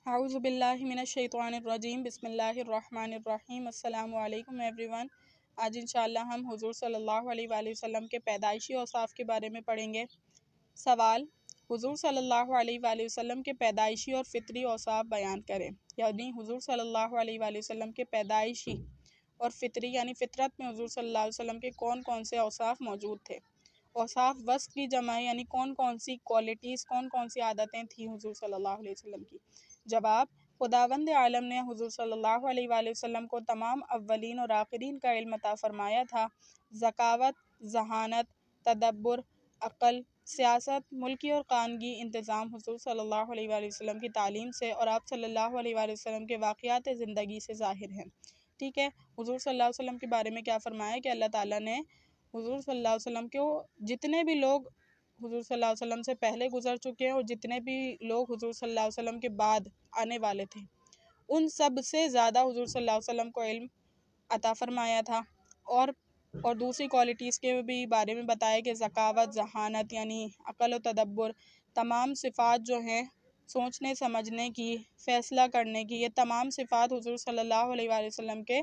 اعوذ باللہ من الشیطان الرجیم بسم اللہ الرحمن الرحیم السلام علیکم ایوری ون۔ آج انشاءاللہ ہم حضور صلی اللہ علیہ وآلہ وسلم کے پیدائشی اوصاف کے بارے میں پڑھیں گے۔ سوال: حضور صلی اللہ علیہ وآلہ وسلم کے پیدائشی اور فطری اوصاف بیان کریں، یعنی حضور صلی اللہ علیہ وآلہ وسلم کے پیدائشی اور فطری یعنی فطرت میں حضور صلی اللہ علیہ وسلم کے کون کون سے اوصاف موجود تھے۔ اوصاف وصف کی جمع ہے، یعنی کون کون سی کوالٹیز، کون کون سی عادتیں تھیں حضور صلی اللہ علیہ وسلم کی۔ جواب: خداوند عالم نے حضور صلی اللہ علیہ وآلہ وسلم کو تمام اولین اور آخرین کا علم عطا فرمایا تھا۔ ذکاوت، ذہانت، تدبر، عقل، سیاست، ملکی اور خانگی انتظام حضور صلی اللہ علیہ وآلہ وسلم کی تعلیم سے اور آپ صلی اللہ علیہ وآلہ وسلم کے واقعات زندگی سے ظاہر ہیں۔ ٹھیک ہے، حضور صلی اللہ علیہ وسلم کے بارے میں کیا فرمایا کہ اللہ تعالیٰ نے حضور صلی اللہ علیہ وسلم کو جتنے بھی لوگ حضور صلی اللہ علیہ وسلم سے پہلے گزر چکے ہیں اور جتنے بھی لوگ حضور صلی اللہ علیہ وسلم کے بعد آنے والے تھے، ان سب سے زیادہ حضور صلی اللہ علیہ وسلم کو علم عطا فرمایا تھا۔ اور دوسری کوالٹیز کے بھی بارے میں بتایا کہ ذکاوت، ذہانت یعنی عقل و تدبر، تمام صفات جو ہیں سوچنے سمجھنے کی، فیصلہ کرنے کی، یہ تمام صفات حضور صلی اللہ علیہ وآلہ وسلم کے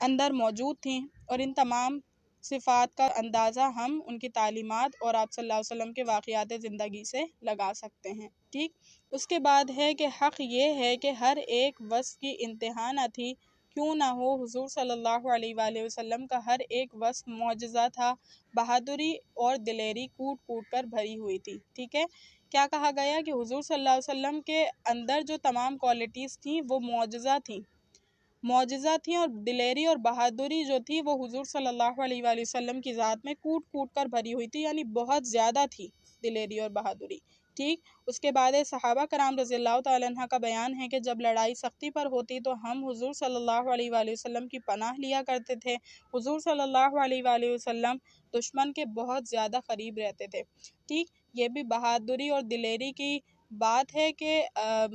اندر موجود تھیں، اور ان تمام صفات کا اندازہ ہم ان کی تعلیمات اور آپ صلی اللہ علیہ وسلم کے واقعات زندگی سے لگا سکتے ہیں۔ ٹھیک، اس کے بعد ہے کہ حق یہ ہے کہ ہر ایک وصف کی انتہا نہ تھی، کیوں نہ ہو حضور صلی اللہ علیہ وآلہ وسلم کا ہر ایک وصف معجزہ تھا، بہادری اور دلیری کوٹ کوٹ کر بھری ہوئی تھی۔ ٹھیک ہے، کیا کہا گیا کہ حضور صلی اللہ علیہ وسلم کے اندر جو تمام کوالٹیز تھیں وہ معجزہ تھیں اور دلیری اور بہادری جو تھی وہ حضور صلی اللہ علیہ وآلہ وسلم کی ذات میں کوٹ کوٹ کر بھری ہوئی تھی، یعنی بہت زیادہ تھی دلیری اور بہادری۔ ٹھیک، اس کے بعد صحابہ کرام رضی اللہ تعالیٰ عنہ کا بیان ہے کہ جب لڑائی سختی پر ہوتی تو ہم حضور صلی اللہ علیہ وآلہ وسلم کی پناہ لیا کرتے تھے۔ حضور صلی اللہ علیہ وآلہ وسلم دشمن کے بہت زیادہ قریب رہتے تھے۔ ٹھیک، یہ بھی بہادری اور دلیری کی بات ہے کہ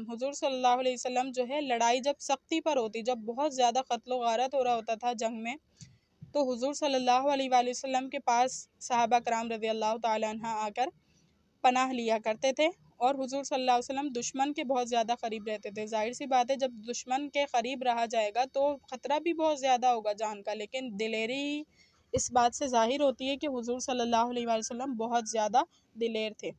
حضور صلی اللہ علیہ وسلم جو ہے لڑائی جب سختی پر ہوتی، جب بہت زیادہ قتل و غارت ہو رہا ہوتا تھا جنگ میں، تو حضور صلی اللہ علیہ وآلہ وسلم کے پاس صحابہ کرام رضی اللہ تعالیٰ عنہ آ کر پناہ لیا کرتے تھے، اور حضور صلی اللہ علیہ وسلم دشمن کے بہت زیادہ قریب رہتے تھے۔ ظاہر سی بات ہے جب دشمن کے قریب رہا جائے گا تو خطرہ بھی بہت زیادہ ہوگا جان کا، لیکن دلیری اس بات سے ظاہر ہوتی ہے کہ حضور صلی اللہ علیہ وآلہ وسلم بہت زیادہ دلیر تھے۔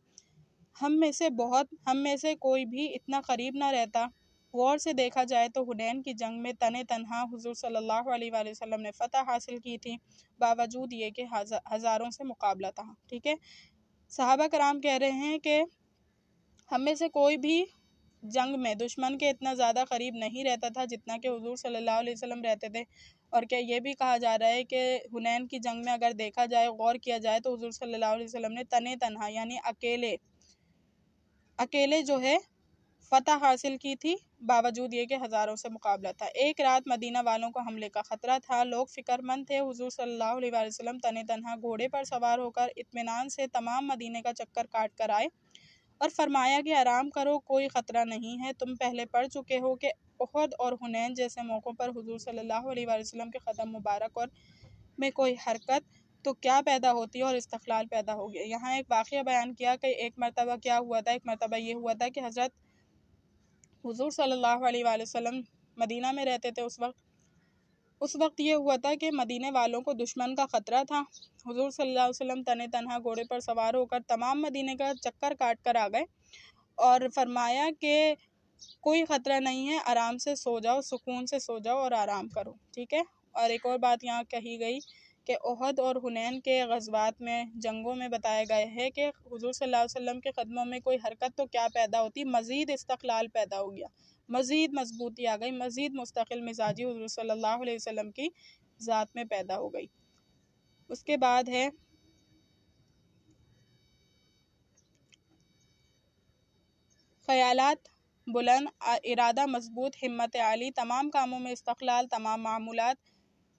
ہم میں سے کوئی بھی اتنا قریب نہ رہتا۔ غور سے دیکھا جائے تو حنین کی جنگ میں تنہا حضور صلی اللہ علیہ وآلہ وسلم نے فتح حاصل کی تھی، باوجود یہ کہ ہزاروں سے مقابلہ تھا۔ ٹھیک ہے، صحابہ کرام کہہ رہے ہیں کہ ہم میں سے کوئی بھی جنگ میں دشمن کے اتنا زیادہ قریب نہیں رہتا تھا جتنا کہ حضور صلی اللہ علیہ وسلم رہتے تھے، اور کہ یہ بھی کہا جا رہا ہے کہ حنین کی جنگ میں اگر دیکھا جائے، غور کیا جائے تو حضور صلی اللہ علیہ وسلم نے تنہا یعنی اکیلے جو ہے فتح حاصل کی تھی، باوجود یہ کہ ہزاروں سے مقابلہ تھا۔ ایک رات مدینہ والوں کو حملے کا خطرہ تھا، لوگ فکر مند تھے۔ حضور صلی اللہ علیہ وآلہ وسلم تنہا گھوڑے پر سوار ہو کر اطمینان سے تمام مدینے کا چکر کاٹ کر آئے اور فرمایا کہ آرام کرو، کوئی خطرہ نہیں ہے۔ تم پہلے پڑھ چکے ہو کہ احد اور حنین جیسے موقعوں پر حضور صلی اللہ علیہ وآلہ وسلم کے قدم مبارک اور میں کوئی حرکت تو کیا پیدا ہوتی ہے اور استقلال پیدا ہو گیا۔ یہاں ایک واقعہ بیان کیا کہ ایک مرتبہ کیا ہوا تھا، ایک مرتبہ یہ ہوا تھا کہ حضرت حضور صلی اللہ علیہ وآلہ وسلم مدینہ میں رہتے تھے۔ اس وقت یہ ہوا تھا کہ مدینے والوں کو دشمن کا خطرہ تھا۔ حضور صلی اللہ علیہ وسلم تنہا گھوڑے پر سوار ہو کر تمام مدینے کا چکر کاٹ کر آ گئے اور فرمایا کہ کوئی خطرہ نہیں ہے، آرام سے سو جاؤ، سکون سے سو جاؤ اور آرام کرو۔ ٹھیک ہے، اور ایک اور بات یہاں کہی گئی کہ احد اور حنین کے غزوات میں، جنگوں میں بتایا گیا ہے کہ حضور صلی اللہ علیہ وسلم کے قدموں میں کوئی حرکت تو کیا پیدا ہوتی، مزید استقلال پیدا ہو گیا، مزید مضبوطی آ گئی، مزید مستقل مزاجی حضور صلی اللہ علیہ وسلم کی ذات میں پیدا ہو گئی۔ اس کے بعد ہے خیالات بلند، ارادہ مضبوط، ہمت عالی، تمام کاموں میں استقلال، تمام معمولات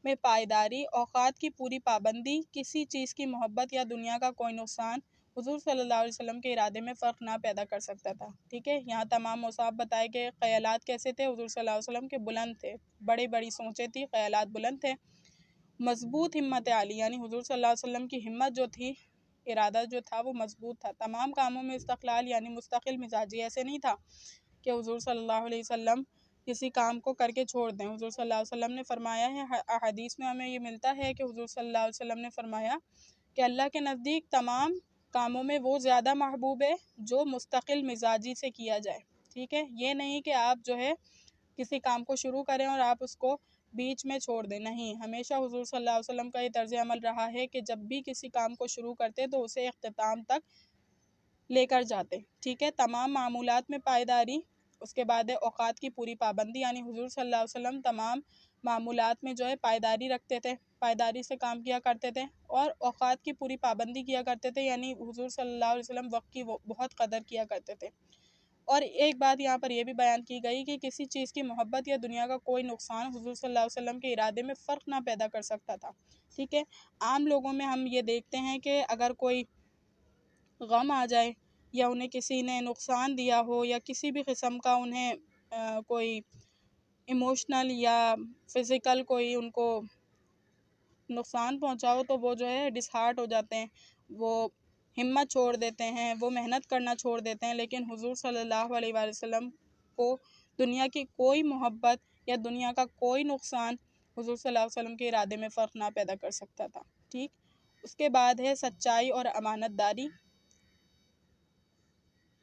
میں پائیداری، اوقات کی پوری پابندی، کسی چیز کی محبت یا دنیا کا کوئی نقصان حضور صلی اللہ علیہ وسلم کے ارادے میں فرق نہ پیدا کر سکتا تھا۔ ٹھیک ہے، یہاں تمام اوصاف بتائے کہ خیالات کیسے تھے حضور صلی اللہ علیہ وسلم کے، بلند تھے، بڑی سوچیں تھی، خیالات بلند تھے۔ مضبوط ہمت عالی یعنی حضور صلی اللہ علیہ وسلم کی ہمت جو تھی، ارادہ جو تھا وہ مضبوط تھا۔ تمام کاموں میں استقلال یعنی مستقل مزاجی، ایسے نہیں تھا کہ حضور صلی اللہ علیہ وسلم کسی کام کو کر کے چھوڑ دیں۔ حضور صلی اللہ علیہ وسلم نے فرمایا ہے، احادیث میں ہمیں یہ ملتا ہے کہ حضور صلی اللہ علیہ وسلم نے فرمایا کہ اللہ کے نزدیک تمام کاموں میں وہ زیادہ محبوب ہے جو مستقل مزاجی سے کیا جائے، ٹھیک ہے؟ یہ نہیں کہ آپ جو ہے کسی کام کو شروع کریں اور آپ اس کو بیچ میں چھوڑ دیں، نہیں، ہمیشہ حضور صلی اللہ علیہ وسلم کا یہ طرز عمل رہا ہے کہ جب بھی کسی کام کو شروع کرتے تو اسے اختتام تک لے کر جاتے، ٹھیک ہے؟ تمام معمولات میں پائیداری، اس کے بعد ہے اوقات کی پوری پابندی، یعنی حضور صلی اللہ علیہ وسلم تمام معمولات میں جو ہے پائیداری رکھتے تھے، پائیداری سے کام کیا کرتے تھے، اور اوقات کی پوری پابندی کیا کرتے تھے، یعنی حضور صلی اللہ علیہ وسلم وقت کی بہت قدر کیا کرتے تھے۔ اور ایک بات یہاں پر یہ بھی بیان کی گئی کہ کسی چیز کی محبت یا دنیا کا کوئی نقصان حضور صلی اللہ علیہ وسلم کے ارادے میں فرق نہ پیدا کر سکتا تھا، ٹھیک ہے؟ عام لوگوں میں ہم یہ دیکھتے ہیں کہ اگر کوئی غم آ جائے یا انہیں کسی نے نقصان دیا ہو یا کسی بھی قسم کا انہیں کوئی ایموشنل یا فزیکل کوئی ان کو نقصان پہنچاؤ تو وہ جو ہے ڈس ہارٹ ہو جاتے ہیں، وہ ہمت چھوڑ دیتے ہیں، وہ محنت کرنا چھوڑ دیتے ہیں، لیکن حضور صلی اللہ علیہ وآلہ وسلم کو دنیا کی کوئی محبت یا دنیا کا کوئی نقصان حضور صلی اللہ علیہ وسلم کے ارادے میں فرق نہ پیدا کر سکتا تھا، ٹھیک؟ اس کے بعد ہے سچائی اور امانت داری۔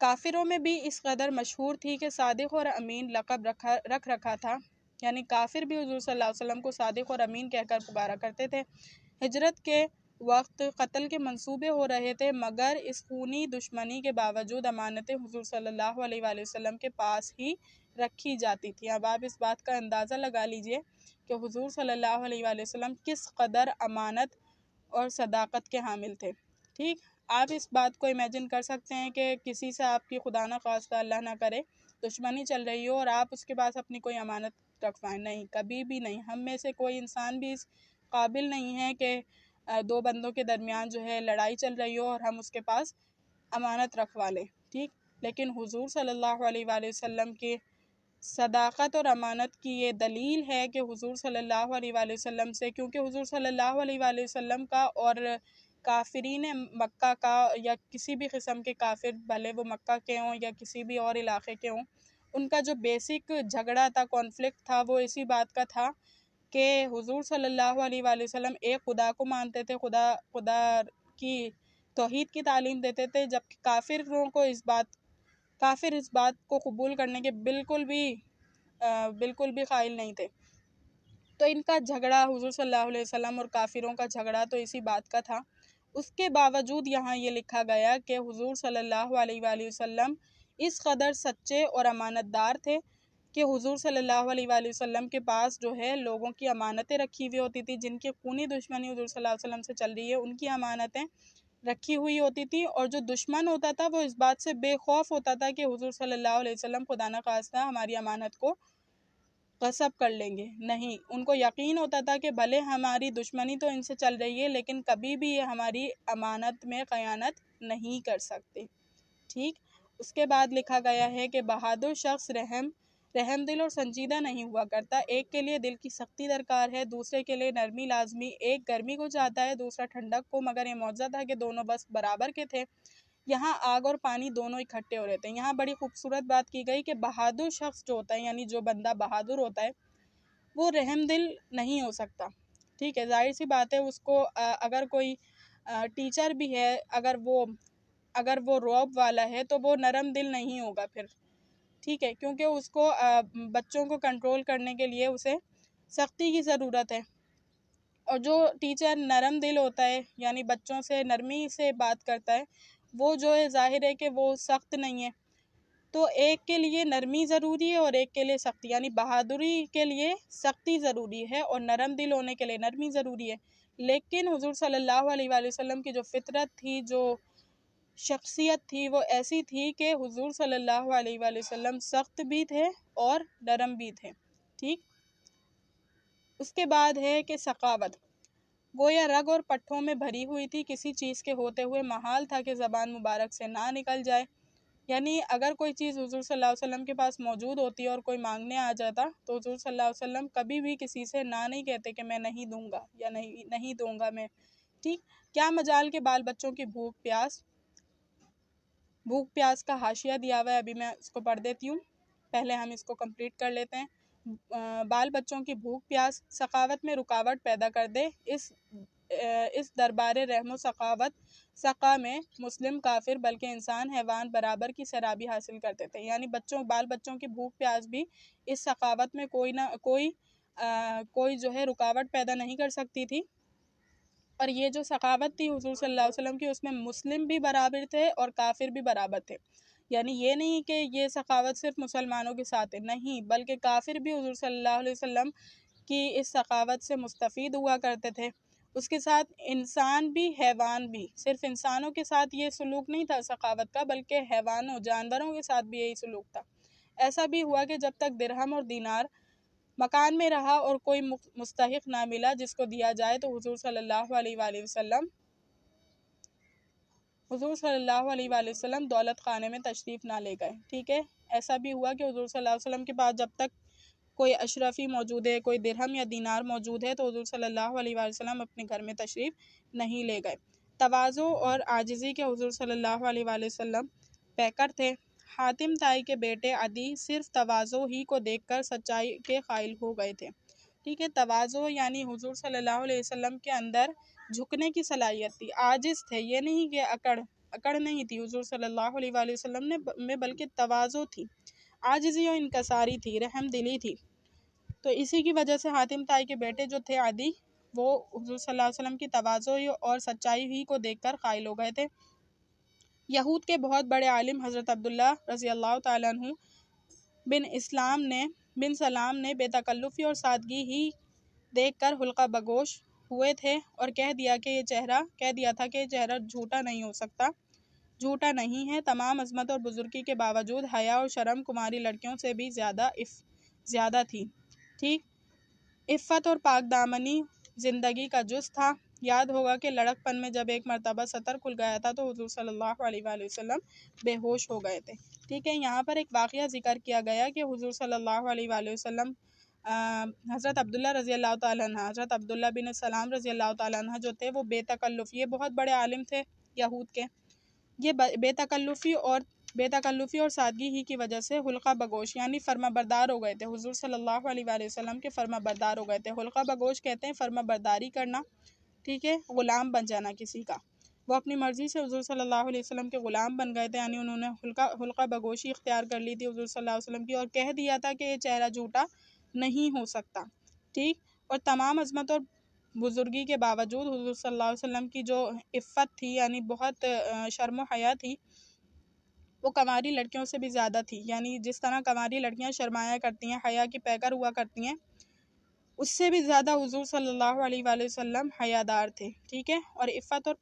کافروں میں بھی اس قدر مشہور تھی کہ صادق اور امین لقب رکھ رکھا تھا، یعنی کافر بھی حضور صلی اللہ علیہ وسلم کو صادق اور امین کہہ کر پکارا کرتے تھے۔ ہجرت کے وقت قتل کے منصوبے ہو رہے تھے، مگر اس خونی دشمنی کے باوجود امانتیں حضور صلی اللہ علیہ وآلہ وسلم کے پاس ہی رکھی جاتی تھی۔ اب آپ اس بات کا اندازہ لگا لیجئے کہ حضور صلی اللہ علیہ وآلہ وسلم کس قدر امانت اور صداقت کے حامل تھے، ٹھیک؟ آپ اس بات کو امیجن کر سکتے ہیں کہ کسی سے آپ کی خدا نہ خواستہ اللہ نہ کرے دشمنی چل رہی ہو اور آپ اس کے پاس اپنی کوئی امانت رکھوائیں، نہیں، کبھی بھی نہیں۔ ہم میں سے کوئی انسان بھی اس قابل نہیں ہے کہ دو بندوں کے درمیان جو ہے لڑائی چل رہی ہو اور ہم اس کے پاس امانت رکھوا لیں، ٹھیک؟ لیکن حضور صلی اللہ علیہ وآلہ وسلم کی صداقت اور امانت کی یہ دلیل ہے کہ حضور صلی اللہ علیہ وآلہ وسلم سے، کیونکہ حضور صلی اللہ علیہ وآلہ وسلم کا اور کافرین مکہ کا یا کسی بھی قسم کے کافر، بھلے وہ مکہ کے ہوں یا کسی بھی اور علاقے کے ہوں، ان کا جو بیسک جھگڑا تھا، کانفلکٹ تھا، وہ اسی بات کا تھا کہ حضور صلی اللہ علیہ وآلہ وسلم ایک خدا کو مانتے تھے، خدا کی توحید کی تعلیم دیتے تھے، جبکہ کافر اس بات کو قبول کرنے کے بالکل بھی قائل نہیں تھے۔ تو ان کا جھگڑا، حضور صلی اللہ علیہ وسلم اور کافروں کا جھگڑا تو اسی بات کا تھا۔ اس کے باوجود یہاں یہ لکھا گیا کہ حضور صلی اللہ علیہ وآلہ وسلم اس قدر سچے اور امانت دار تھے کہ حضور صلی اللہ علیہ وآلہ وسلم کے پاس جو ہے لوگوں کی امانتیں رکھی ہوئی ہوتی تھی، جن کی خونی دشمنی حضور صلی اللہ علیہ وسلم سے چل رہی ہے، ان کی امانتیں رکھی ہوئی ہوتی تھی، اور جو دشمن ہوتا تھا وہ اس بات سے بے خوف ہوتا تھا کہ حضور صلی اللہ علیہ وسلم خدا نہ خواستہ ہماری امانت کو غصب کر لیں گے، نہیں، ان کو یقین ہوتا تھا کہ بھلے ہماری دشمنی تو ان سے چل رہی ہے لیکن کبھی بھی یہ ہماری امانت میں خیانت نہیں کر سکتے، ٹھیک؟ اس کے بعد لکھا گیا ہے کہ بہادر شخص رحم دل اور سنجیدہ نہیں ہوا کرتا، ایک کے لیے دل کی سختی درکار ہے، دوسرے کے لیے نرمی لازمی، ایک گرمی کو چاہتا ہے، دوسرا ٹھنڈک کو، مگر یہ معجزہ تھا کہ دونوں بس برابر کے تھے، یہاں آگ اور پانی دونوں اکٹھے ہو رہے تھے۔ یہاں بڑی خوبصورت بات کی گئی کہ بہادر شخص جو ہوتا ہے، یعنی جو بندہ بہادر ہوتا ہے، وہ رحم دل نہیں ہو سکتا، ٹھیک ہے؟ ظاہر سی بات ہے، اس کو اگر کوئی ٹیچر بھی ہے، اگر وہ رعب والا ہے تو وہ نرم دل نہیں ہوگا پھر، ٹھیک ہے؟ کیونکہ اس کو بچوں کو کنٹرول کرنے کے لیے اسے سختی کی ضرورت ہے، اور جو ٹیچر نرم دل ہوتا ہے، یعنی بچوں سے نرمی سے بات کرتا ہے، وہ جو ہے ظاہر ہے کہ وہ سخت نہیں ہے، تو ایک کے لیے نرمی ضروری ہے اور ایک کے لیے سختی، یعنی بہادری کے لیے سختی ضروری ہے اور نرم دل ہونے کے لیے نرمی ضروری ہے۔ لیکن حضور صلی اللہ علیہ وآلہ وسلم کی جو فطرت تھی، جو شخصیت تھی، وہ ایسی تھی کہ حضور صلی اللہ علیہ وآلہ وسلم سخت بھی تھے اور نرم بھی تھے، ٹھیک؟ اس کے بعد ہے کہ سخاوت گویا رگ اور پٹھوں میں بھری ہوئی تھی، کسی چیز کے ہوتے ہوئے محال تھا کہ زبان مبارک سے نہ نکل جائے، یعنی اگر کوئی چیز حضور صلی اللہ علیہ وسلم کے پاس موجود ہوتی اور کوئی مانگنے آ جاتا تو حضور صلی اللہ علیہ وسلم کبھی بھی کسی سے نہ نہیں کہتے کہ میں نہیں دوں گا یا نہیں دوں گا میں، ٹھیک؟ کیا مجال کے بال بچوں کی بھوک پیاس کا حاشیہ دیا ہوا ہے، ابھی میں اس کو پڑھ دیتی ہوں۔ پہلے ہم اس کو کمپلیٹ کر لیتے ہیں۔ بال بچوں کی بھوک پیاس سخاوت میں رکاوٹ پیدا کر دے، اس دربار رحم و سخا میں مسلم کافر بلکہ انسان حیوان برابر کی سرابی حاصل کرتے تھے۔ یعنی بال بچوں کی بھوک پیاس بھی اس سخاوت میں کوئی جو ہے رکاوٹ پیدا نہیں کر سکتی تھی۔ اور یہ جو سخاوت تھی حضور صلی اللہ علیہ وسلم کی، اس میں مسلم بھی برابر تھے اور کافر بھی برابر تھے۔ یعنی یہ نہیں کہ یہ سخاوت صرف مسلمانوں کے ساتھ ہے، نہیں، بلکہ کافر بھی حضور صلی اللہ علیہ وسلم کی اس سخاوت سے مستفید ہوا کرتے تھے۔ اس کے ساتھ انسان بھی حیوان بھی، صرف انسانوں کے ساتھ یہ سلوک نہیں تھا سخاوت کا، بلکہ حیوانوں جانوروں کے ساتھ بھی یہی سلوک تھا۔ ایسا بھی ہوا کہ جب تک درہم اور دینار مکان میں رہا اور کوئی مستحق نہ ملا جس کو دیا جائے، تو حضور صلی اللہ علیہ وآلہ وسلم دولت خانے میں تشریف نہ لے گئے، ٹھیک ہے۔ ایسا بھی ہوا کہ حضور صلی اللہ علیہ وسلم کے پاس جب تک کوئی اشرفی موجود ہے، کوئی درہم یا دینار موجود ہے، تو حضور صلی اللہ علیہ وسلم اپنے گھر میں تشریف نہیں لے گئے۔ تواضع اور عاجزی کے حضور صلی اللہ علیہ وسلم پیکر تھے۔ حاتم طائی کے بیٹے عدی صرف تواضع ہی کو دیکھ کر سچائی کے قائل ہو گئے تھے، ٹھیک ہے۔ تواضع یعنی حضور صلی اللہ علیہ وسلم کے اندر جھکنے کی صلاحیت تھی، عاجز تھے، یہ نہیں کہ اکڑ نہیں تھی حضور صلی اللہ علیہ وسلم میں، بلکہ تواضع تھی، عاجزی و انکساری تھی، رحم دلی تھی۔ تو اسی کی وجہ سے حاتم طائی کے بیٹے جو تھے عدی، وہ حضور صلی اللہ علیہ وسلم کی تواضع اور سچائی ہی کو دیکھ کر قائل ہو گئے تھے۔ یہود کے بہت بڑے عالم حضرت عبداللہ رضی اللہ تعالیٰ عنہ بن سلام نے بے تکلفی اور سادگی ہی دیکھ کر حلقہ بگوش ہوئے تھے اور کہہ دیا تھا کہ یہ چہرہ جھوٹا نہیں ہو سکتا، جھوٹا نہیں ہے۔ تمام عظمت اور بزرگی کے باوجود حیا اور شرم کماری لڑکیوں سے بھی زیادہ تھی، ٹھیک۔ عفت اور پاک دامنی زندگی کا جز تھا۔ یاد ہوگا کہ لڑک پن میں جب ایک مرتبہ سطر کھل گیا تھا تو حضور صلی اللہ علیہ وسلم بے ہوش ہو گئے تھے، ٹھیک ہے۔ یہاں پر ایک واقعہ ذکر کیا گیا کہ حضور صلی اللہ علیہ وسلم حضرت عبداللہ رضی اللہ تعالیٰ عنہ، حضرت عبداللہ بن سلام رضی اللہ تعالیٰ عنہ جو تھے، وہ بے تکلف، یہ بہت بڑے عالم تھے یہود کے، یہ بے تکلفی اور سادگی ہی کی وجہ سے حلقہ بگوش یعنی فرما بردار ہو گئے تھے، حضور صلی اللہ علیہ وسلم کے فرما بردار ہو گئے تھے۔ حلقہ بگوش کہتے ہیں فرما برداری کرنا، ٹھیک ہے، غلام بن جانا کسی کا۔ وہ اپنی مرضی سے حضور صلی اللہ علیہ وسلم کے غلام بن گئے تھے، یعنی انہوں نے حلقہ بگوشی اختیار کر لی تھی حضور صلی اللہ علیہ وسلم کی، اور کہہ دیا تھا کہ یہ چہرہ جھوٹا نہیں ہو سکتا، ٹھیک۔ اور تمام عظمت اور بزرگی کے باوجود حضور صلی اللہ علیہ وسلم کی جو عفت تھی، یعنی بہت شرم و حیا تھی، وہ کنواری لڑکیوں سے بھی زیادہ تھی۔ یعنی جس طرح کنواری لڑکیاں شرمایا کرتی ہیں، حیا کی پیکر ہوا کرتی ہیں، اس سے بھی زیادہ حضور صلی اللہ علیہ وسلم حیادار تھے، ٹھیک ہے۔ اور عفت اور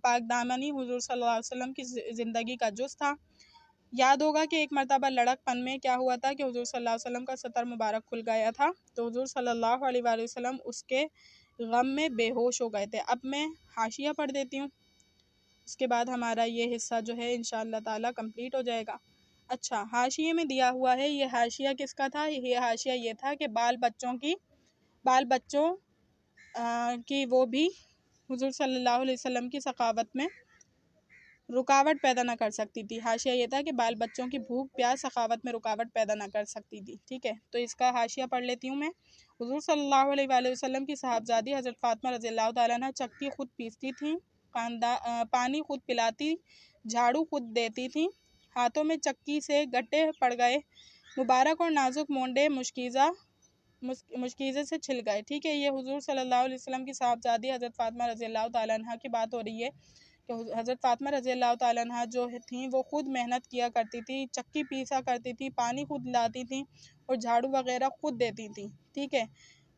پاک دامنی حضور صلی اللہ علیہ وسلم کی زندگی کا جز تھا۔ یاد ہوگا کہ ایک مرتبہ لڑک پن میں کیا ہوا تھا کہ حضور صلی اللہ علیہ وسلم کا سطر مبارک کھل گیا تھا، تو حضور صلی اللہ علیہ وسلم اس کے غم میں بے ہوش ہو گئے تھے۔ اب میں حاشیہ پڑھ دیتی ہوں، اس کے بعد ہمارا یہ حصہ جو ہے انشاءاللہ تعالی کمپلیٹ ہو جائے گا۔ اچھا، حاشیے میں دیا ہوا ہے، یہ حاشیہ کس کا تھا؟ یہ حاشیہ یہ تھا کہ بال بچوں کی وہ بھی حضور صلی اللہ علیہ وسلم کی سخاوت میں رکاوٹ پیدا نہ کر سکتی تھی۔ حاشیہ یہ تھا کہ بال بچوں کی بھوک پیاس سخاوت میں رکاوٹ پیدا نہ کر سکتی تھی، ٹھیک ہے۔ تو اس کا حاشیہ پڑھ لیتی ہوں میں۔ حضور صلی اللہ علیہ وسلم کی صاحبزادی حضرت فاطمہ رضی اللہ تعالیٰ عنہ چکی خود پیستی تھیں، پانی خود پلاتی، جھاڑو خود دیتی تھیں، ہاتھوں میں چکی سے گٹے پڑ گئے، مبارک اور نازک مونڈے مشکیزے سے چھل گئے، ٹھیک ہے۔ یہ حضور صلی اللہ علیہ وسلم کی صاحبزادی حضرت فاطمہ رضی اللہ تعالیٰ عنہ کی بات ہو رہی ہے کہ حضرت فاطمہ رضی اللہ تعالیٰ عنہ جو تھیں وہ خود محنت کیا کرتی تھی، چکی پیسا کرتی تھی، پانی خود لاتی تھیں اور جھاڑو وغیرہ خود دیتی تھیں، ٹھیک ہے۔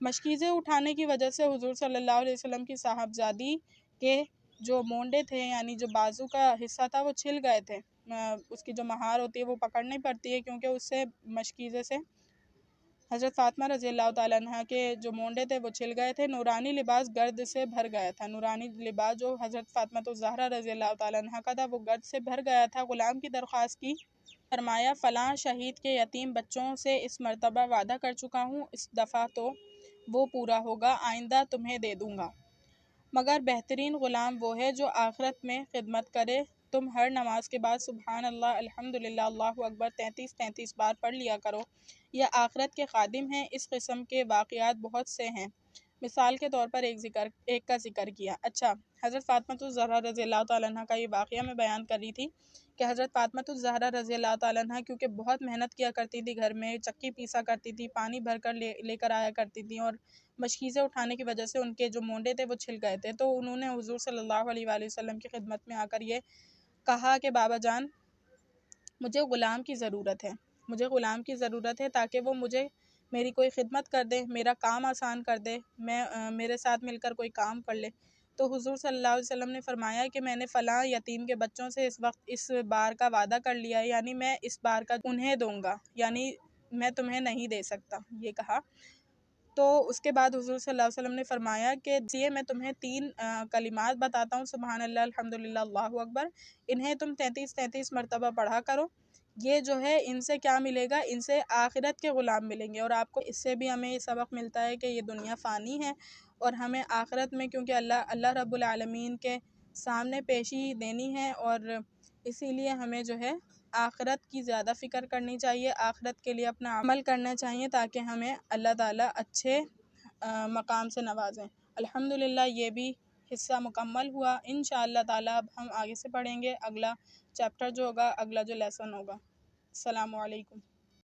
مشکیزیں اٹھانے کی وجہ سے حضور صلی اللہ علیہ وسلم کی صاحبزادی کے جو مونڈے تھے، یعنی جو بازو کا حصہ تھا، وہ چھل گئے تھے۔ اس کی جو مہار ہوتی ہے وہ پکڑنی پڑتی ہے، کیونکہ اس سے مشکیزے سے حضرت فاطمہ رضی اللہ تعالیٰ عنہ کے جو مونڈے تھے وہ چھل گئے تھے۔ نورانی لباس گرد سے بھر گیا تھا، نورانی لباس جو حضرت فاطمہ الزہرا رضی اللہ تعالیٰ عنہ کا تھا وہ گرد سے بھر گیا تھا۔ غلام کی درخواست کی، فرمایا فلاں شہید کے یتیم بچوں سے اس مرتبہ وعدہ کر چکا ہوں، اس دفعہ تو وہ پورا ہوگا، آئندہ تمہیں دے دوں گا، مگر بہترین غلام وہ ہے جو آخرت میں خدمت کرے تم ہر نماز کے بعد سبحان اللہ، الحمدللہ، اللہ اکبر 33 بار پڑھ لیا کرو۔ یہ آخرت کے خادم ہیں۔ اس قسم کے واقعات بہت سے ہیں۔ مثال کے طور پر ایک کا ذکر کیا۔ اچھا، حضرت فاطمہ الزہرا رضی اللہ تعالیٰ عنہ کا یہ واقعہ میں بیان کر رہی تھی کہ حضرت فاطمہ الزہرا رضی اللہ تعالیٰ عنہ کیونکہ بہت محنت کیا کرتی تھی، گھر میں چکی پیسا کرتی تھی، پانی بھر کر لے کر آیا کرتی تھی، اور مشکیزیں اٹھانے کی وجہ سے ان کے جو مونڈے تھے وہ چھل گئے تھے۔ تو انہوں نے حضور صلی اللہ علیہ وآلہ وسلم کی خدمت میں آ کر یہ کہا کہ بابا جان، مجھے غلام کی ضرورت ہے، مجھے غلام کی ضرورت ہے تاکہ وہ مجھے میری کوئی خدمت کر دے، میرا کام آسان کر دے، میرے ساتھ مل کر کوئی کام کر لے۔ تو حضور صلی اللہ علیہ وسلم نے فرمایا کہ میں نے فلاں یتیم کے بچوں سے اس بار کا وعدہ کر لیا ہے، یعنی میں اس بار کا انہیں دوں گا، یعنی میں تمہیں نہیں دے سکتا، یہ کہا۔ تو اس کے بعد حضور صلی اللہ علیہ وسلم نے فرمایا کہ میں تمہیں 3 کلمات بتاتا ہوں، سبحان اللہ، الحمدللہ، اللہ اکبر، انہیں تم 33 مرتبہ پڑھا کرو۔ یہ جو ہے ان سے کیا ملے گا؟ ان سے آخرت کے غلام ملیں گے۔ اور آپ کو اس سے بھی ہمیں یہ سبق ملتا ہے کہ یہ دنیا فانی ہے، اور ہمیں آخرت میں کیونکہ اللہ رب العالمین کے سامنے پیشی دینی ہے، اور اسی لیے ہمیں جو ہے آخرت کی زیادہ فکر کرنی چاہیے، آخرت کے لیے اپنا عمل کرنا چاہیے تاکہ ہمیں اللہ تعالیٰ اچھے مقام سے نوازیں۔ الحمدللہ یہ بھی حصہ مکمل ہوا۔ انشاءاللہ تعالیٰ اب ہم آگے سے پڑھیں گے اگلا چیپٹر جو ہوگا، اگلا جو لیسن ہوگا۔ السلام علیکم۔